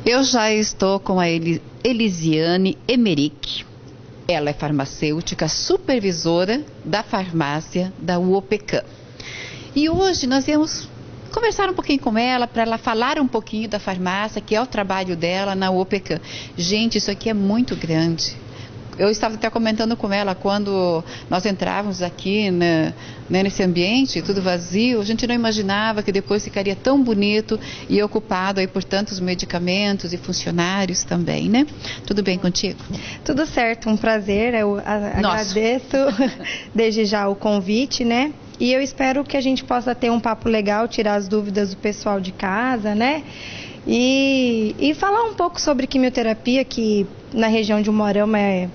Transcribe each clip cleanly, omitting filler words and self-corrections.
Eu já estou com a Elisiane Emerick. Ela é farmacêutica, supervisora da farmácia da UOPECAM. E hoje nós viemos conversar um pouquinho com ela, para ela falar um pouquinho da farmácia, que é o trabalho dela na UOPECAM. Gente, isso aqui é muito grande. Eu estava até comentando com ela, quando nós entrávamos aqui nesse ambiente, tudo vazio, a gente não imaginava que depois ficaria tão bonito e ocupado aí por tantos medicamentos e funcionários também, né? Tudo bem contigo? Tudo certo, um prazer, eu agradeço desde já o convite, né? E eu espero que a gente possa ter um papo legal, tirar as dúvidas do pessoal de casa, né? E falar um pouco sobre quimioterapia, que na região de Umuarama é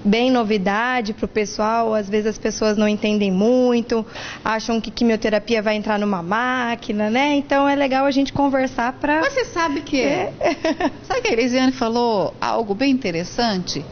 bem novidade para o pessoal. Às vezes as pessoas não entendem muito, acham que quimioterapia vai entrar numa máquina, né? Então é legal a gente conversar para... Mas você sabe que sabe que a Elisiane falou algo bem interessante?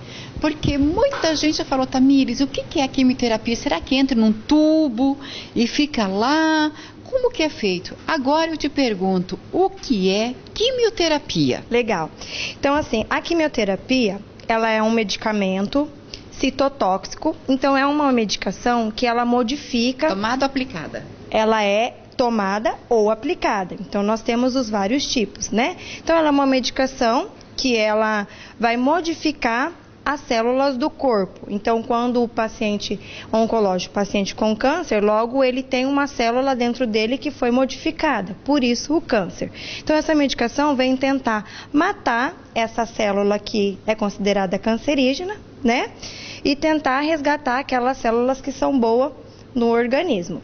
Porque muita gente já falou, Tamires, o que é a quimioterapia? Será que entra num tubo e fica lá? Como que é feito? Agora eu te pergunto, o que é quimioterapia? Legal. Então assim, a quimioterapia, ela é um medicamento citotóxico, então é uma medicação que ela modifica... Tomada ou aplicada? Ela é tomada ou aplicada, então nós temos os vários tipos, né? Então ela é uma medicação que ela vai modificar as células do corpo. Então, quando o paciente oncológico, paciente com câncer, logo ele tem uma célula dentro dele que foi modificada, por isso o câncer. Então, essa medicação vem tentar matar essa célula que é considerada cancerígena, né? E tentar resgatar aquelas células que são boas no organismo.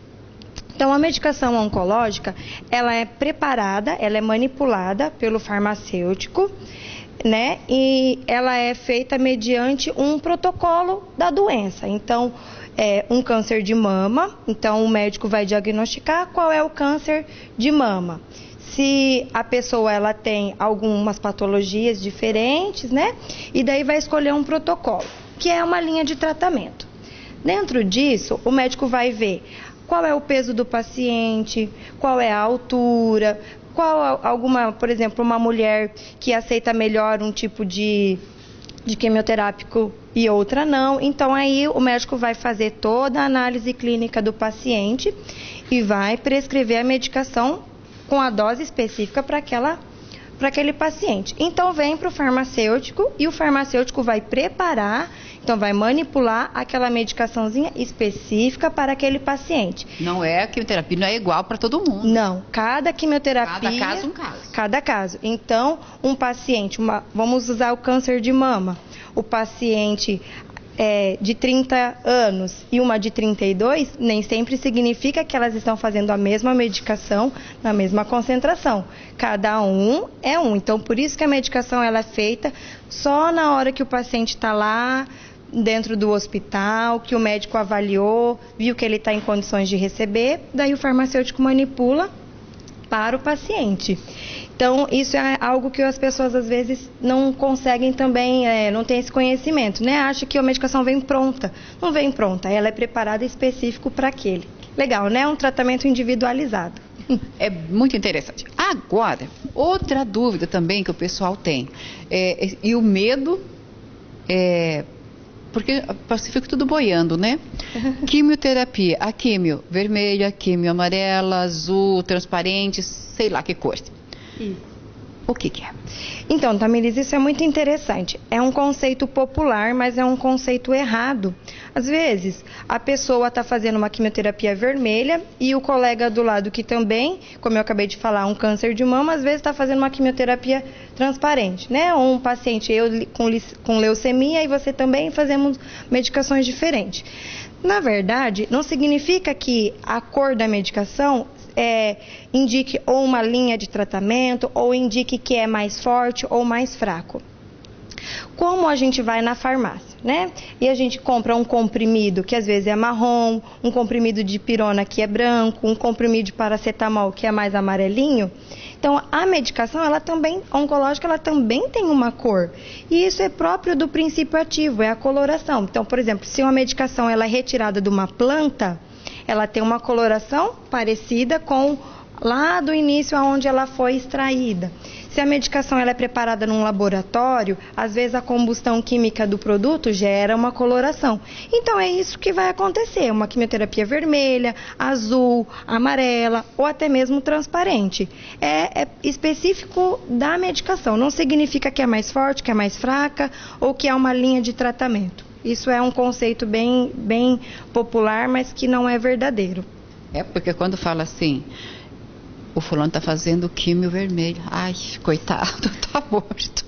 Então, a medicação oncológica, ela é preparada, ela é manipulada pelo farmacêutico, né? E ela é feita mediante um protocolo da doença. Então, um câncer de mama, então o médico vai diagnosticar qual é o câncer de mama. Se a pessoa ela tem algumas patologias diferentes, né? E daí vai escolher um protocolo, que é uma linha de tratamento. Dentro disso, o médico vai ver qual é o peso do paciente, qual é a altura, qual alguma, por exemplo, uma mulher que aceita melhor um tipo de quimioterápico e outra não. Então aí o médico vai fazer toda a análise clínica do paciente e vai prescrever a medicação com a dose específica para aquele paciente. Então vem para o farmacêutico e o farmacêutico vai preparar, então vai manipular aquela medicaçãozinha específica para aquele paciente. Não é a quimioterapia, não é igual para todo mundo. Não, cada quimioterapia... Cada caso um caso. Cada caso. Então, um paciente, vamos usar o câncer de mama, o paciente de 30 anos e uma de 32, nem sempre significa que elas estão fazendo a mesma medicação na mesma concentração. Cada um é um. Então, por isso que a medicação ela é feita só na hora que o paciente está lá dentro do hospital, que o médico avaliou, viu que ele está em condições de receber, daí o farmacêutico manipula para o paciente. Então, isso é algo que as pessoas às vezes não conseguem também, não tem esse conhecimento, né? Acha que a medicação vem pronta. Não vem pronta, ela é preparada específico para aquele. Legal, né? Um tratamento individualizado. É muito interessante. Agora, outra dúvida também que o pessoal tem, e o medo, porque fica tudo boiando, né? Quimioterapia, a quimio vermelha, quimio amarela, azul, transparente, sei lá que cor. Isso. O que é? Então, Tamires, isso é muito interessante. É um conceito popular, mas é um conceito errado. Às vezes, a pessoa está fazendo uma quimioterapia vermelha e o colega do lado que também, como eu acabei de falar, um câncer de mama, às vezes está fazendo uma quimioterapia transparente, né? Ou um paciente com leucemia e você também fazemos medicações diferentes. Na verdade, não significa que a cor da medicação indique ou uma linha de tratamento ou indique que é mais forte ou mais fraco. Como a gente vai na farmácia, né? E a gente compra um comprimido que às vezes é marrom, um comprimido de pirona que é branco, um comprimido de paracetamol que é mais amarelinho. Então, a medicação, ela também, oncológica, ela também tem uma cor. E isso é próprio do princípio ativo, é a coloração. Então, por exemplo, se uma medicação ela é retirada de uma planta, ela tem uma coloração parecida com lá do início aonde ela foi extraída. Se a medicação ela é preparada num laboratório, às vezes a combustão química do produto gera uma coloração. Então é isso que vai acontecer, uma quimioterapia vermelha, azul, amarela ou até mesmo transparente. É específico da medicação, não significa que é mais forte, que é mais fraca ou que é uma linha de tratamento. Isso é um conceito bem popular, mas que não é verdadeiro. É porque quando fala assim, o fulano está fazendo químio vermelho. Ai, coitado, tá morto.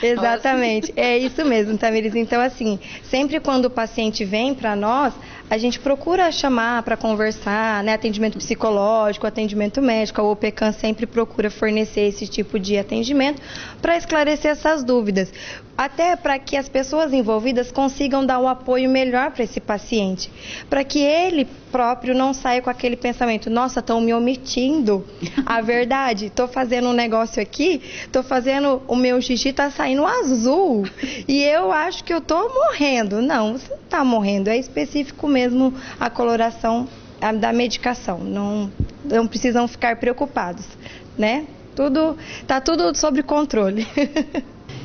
Exatamente, é isso mesmo, Tamires. Então, assim, sempre quando o paciente vem para nós, a gente procura chamar para conversar, né? Atendimento psicológico, atendimento médico, a OPECAM sempre procura fornecer esse tipo de atendimento para esclarecer essas dúvidas. Até para que as pessoas envolvidas consigam dar o apoio melhor para esse paciente, para que ele próprio não saia com aquele pensamento, nossa, estão me omitindo a verdade, estou fazendo um negócio aqui, estou fazendo, o meu xixi está saindo azul e eu acho que eu estou morrendo. Não, você não está morrendo, é específico mesmo a coloração da medicação, não precisam ficar preocupados, né? Tá tudo sob controle.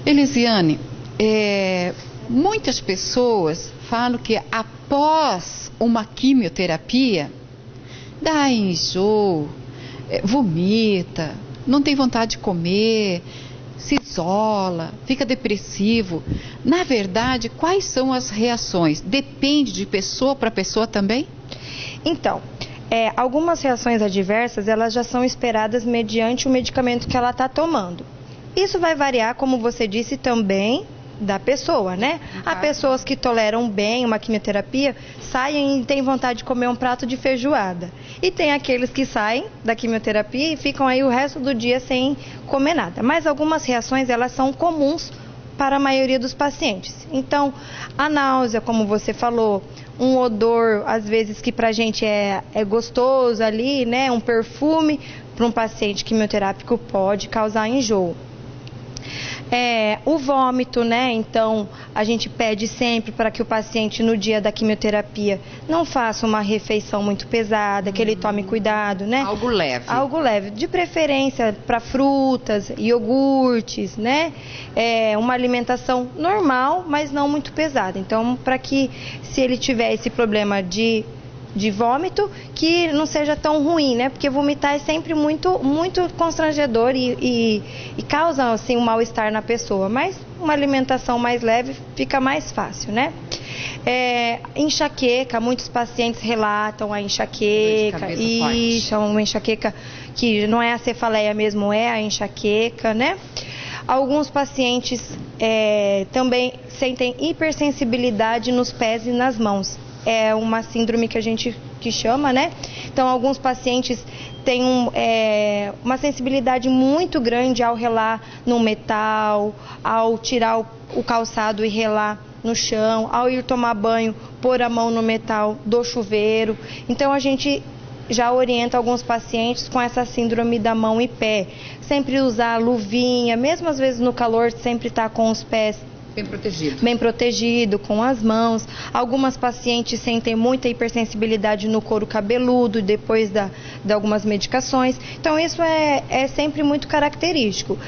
Elisiane, muitas pessoas falam que após uma quimioterapia dá enjoo, vomita, não tem vontade de comer, se isola, fica depressivo. Na verdade, quais são as reações? Depende de pessoa para pessoa também? Então, algumas reações adversas, elas já são esperadas mediante o medicamento que ela está tomando. Isso vai variar, como você disse, também da pessoa, né? Há pessoas que toleram bem uma quimioterapia, saem e têm vontade de comer um prato de feijoada. E tem aqueles que saem da quimioterapia e ficam aí o resto do dia sem comer nada. Mas algumas reações, elas são comuns para a maioria dos pacientes. Então, a náusea, como você falou, um odor, às vezes, que pra gente é gostoso ali, né? Um perfume, para um paciente quimioterápico pode causar enjoo. O vômito, né? Então, a gente pede sempre para que o paciente, no dia da quimioterapia, não faça uma refeição muito pesada, que ele tome cuidado, né? Algo leve. Algo leve, de preferência para frutas, iogurtes, né? Uma alimentação normal, mas não muito pesada. Então, para que, se ele tiver esse problema de vômito, que não seja tão ruim, né? Porque vomitar é sempre muito, muito constrangedor e causa, assim, um mal-estar na pessoa. Mas uma alimentação mais leve fica mais fácil, né? Enxaqueca, muitos pacientes relatam a enxaqueca. Isso, é uma enxaqueca que não é a cefaleia mesmo, é a enxaqueca, né? Alguns pacientes também sentem hipersensibilidade nos pés e nas mãos. É uma síndrome que a gente chama, né? Então, alguns pacientes têm uma sensibilidade muito grande ao relar no metal, ao tirar o calçado e relar no chão, ao ir tomar banho, pôr a mão no metal do chuveiro. Então, a gente já orienta alguns pacientes com essa síndrome da mão e pé. Sempre usar luvinha, mesmo às vezes no calor, sempre estar com os pés bem protegido, com as mãos. Algumas pacientes sentem muita hipersensibilidade no couro cabeludo depois de algumas medicações. Então, isso é sempre muito característico.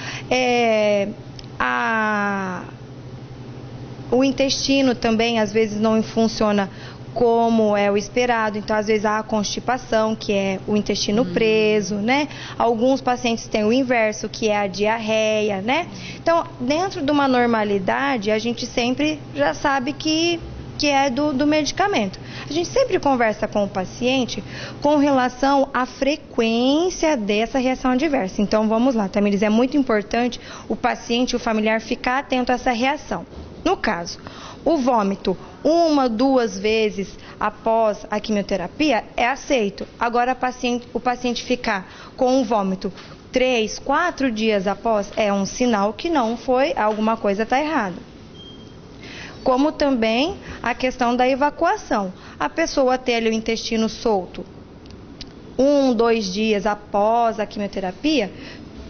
O intestino também, às vezes, não funciona como é o esperado, então às vezes há a constipação, que é o intestino preso, né? Alguns pacientes têm o inverso, que é a diarreia, né? Então, dentro de uma normalidade, a gente sempre já sabe que é do medicamento. A gente sempre conversa com o paciente com relação à frequência dessa reação adversa. Então, vamos lá, Tamires, é muito importante o paciente, o familiar, ficar atento a essa reação. No caso, o vômito 1, 2 vezes após a quimioterapia é aceito. Agora, o paciente ficar com um vômito 3, 4 dias após é um sinal que não foi, alguma coisa está errada. Como também a questão da evacuação. A pessoa ter ali o intestino solto 1, 2 dias após a quimioterapia,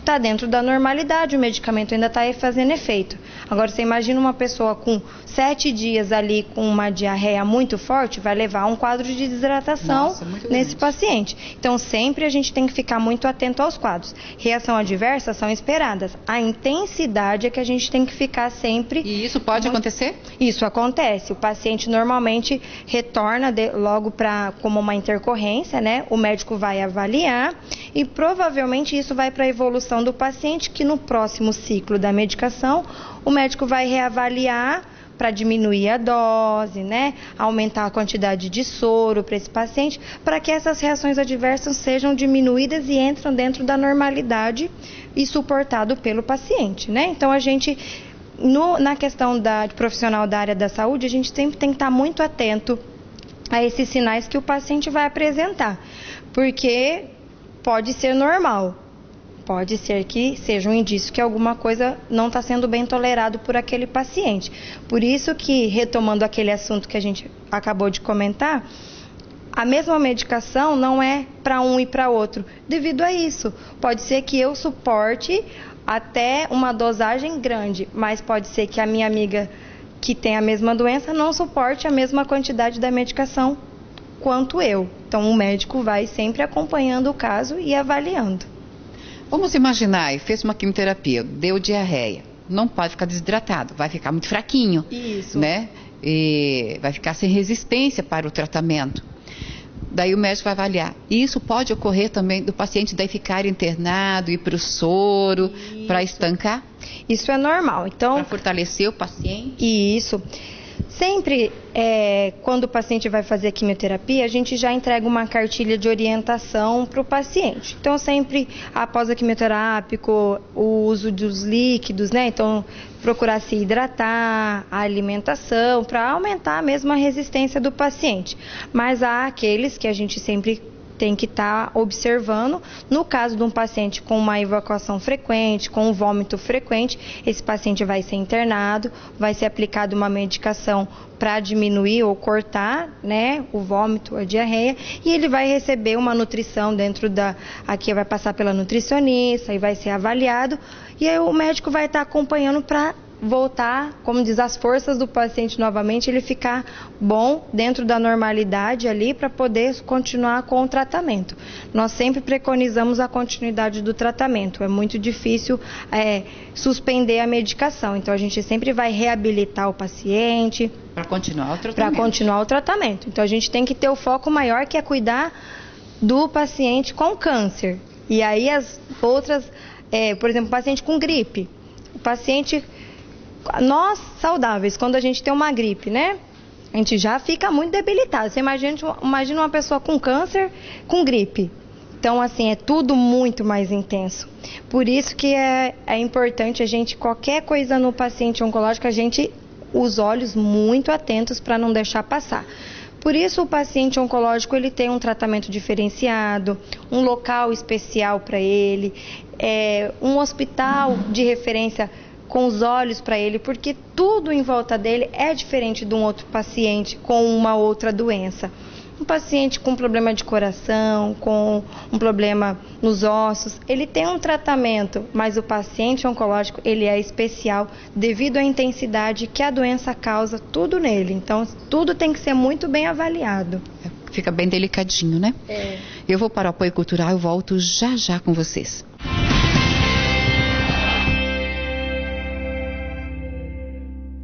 está dentro da normalidade, o medicamento ainda está fazendo efeito. Agora, você imagina uma pessoa com 7 dias ali com uma diarreia muito forte, vai levar a um quadro de desidratação nesse paciente. Então, sempre a gente tem que ficar muito atento aos quadros. Reação adversa são esperadas. A intensidade é que a gente tem que ficar sempre... E isso pode acontecer? Isso acontece. O paciente normalmente retorna logo como uma intercorrência, né? O médico vai avaliar e provavelmente isso vai para a evolução do paciente, que no próximo ciclo da medicação, o médico vai reavaliar para diminuir a dose, né? Aumentar a quantidade de soro para esse paciente, para que essas reações adversas sejam diminuídas e entram dentro da normalidade e suportado pelo paciente, né? Então, a gente, na questão de profissional da área da saúde, a gente sempre tem que estar muito atento a esses sinais que o paciente vai apresentar, porque pode ser normal. Pode ser que seja um indício que alguma coisa não está sendo bem tolerado por aquele paciente. Por isso que, retomando aquele assunto que a gente acabou de comentar, a mesma medicação não é para um e para outro. Devido a isso, pode ser que eu suporte até uma dosagem grande, mas pode ser que a minha amiga que tem a mesma doença não suporte a mesma quantidade da medicação quanto eu. Então, o médico vai sempre acompanhando o caso e avaliando. Vamos imaginar, fez uma quimioterapia, deu diarreia, não pode ficar desidratado, vai ficar muito fraquinho, isso, né? E vai ficar sem resistência para o tratamento. Daí o médico vai avaliar. E isso pode ocorrer também do paciente daí ficar internado, ir para o soro, para estancar? Isso é normal. Então, para fortalecer o paciente? Isso. Sempre, quando o paciente vai fazer a quimioterapia, a gente já entrega uma cartilha de orientação para o paciente. Então, sempre, após a quimioterápico, o uso dos líquidos, né? Então, procurar se hidratar, a alimentação, para aumentar mesmo a resistência do paciente. Mas há aqueles que a gente sempre tem que estar observando. No caso de um paciente com uma evacuação frequente, com um vômito frequente, esse paciente vai ser internado, vai ser aplicada uma medicação para diminuir ou cortar, né, o vômito, a diarreia, e ele vai receber uma nutrição aqui vai passar pela nutricionista e vai ser avaliado, e aí o médico vai estar acompanhando para voltar, como diz, as forças do paciente novamente, ele ficar bom dentro da normalidade ali para poder continuar com o tratamento. Nós sempre preconizamos a continuidade do tratamento, é muito difícil suspender a medicação, então a gente sempre vai reabilitar o paciente para continuar o tratamento. Então a gente tem que ter o foco maior, que é cuidar do paciente com câncer. E aí as outras, por exemplo, paciente com gripe, o paciente... Nós, saudáveis, quando a gente tem uma gripe, né? A gente já fica muito debilitado. Você imagina uma pessoa com câncer, com gripe. Então, assim, é tudo muito mais intenso. Por isso que é importante a gente, qualquer coisa no paciente oncológico, a gente, os olhos muito atentos para não deixar passar. Por isso, o paciente oncológico, ele tem um tratamento diferenciado, um local especial para ele, um hospital de referência com os olhos para ele, porque tudo em volta dele é diferente de um outro paciente com uma outra doença. Um paciente com problema de coração, com um problema nos ossos, ele tem um tratamento, mas o paciente oncológico, ele é especial devido à intensidade que a doença causa tudo nele. Então, tudo tem que ser muito bem avaliado. Fica bem delicadinho, né? Eu vou para o apoio cultural e volto já já com vocês.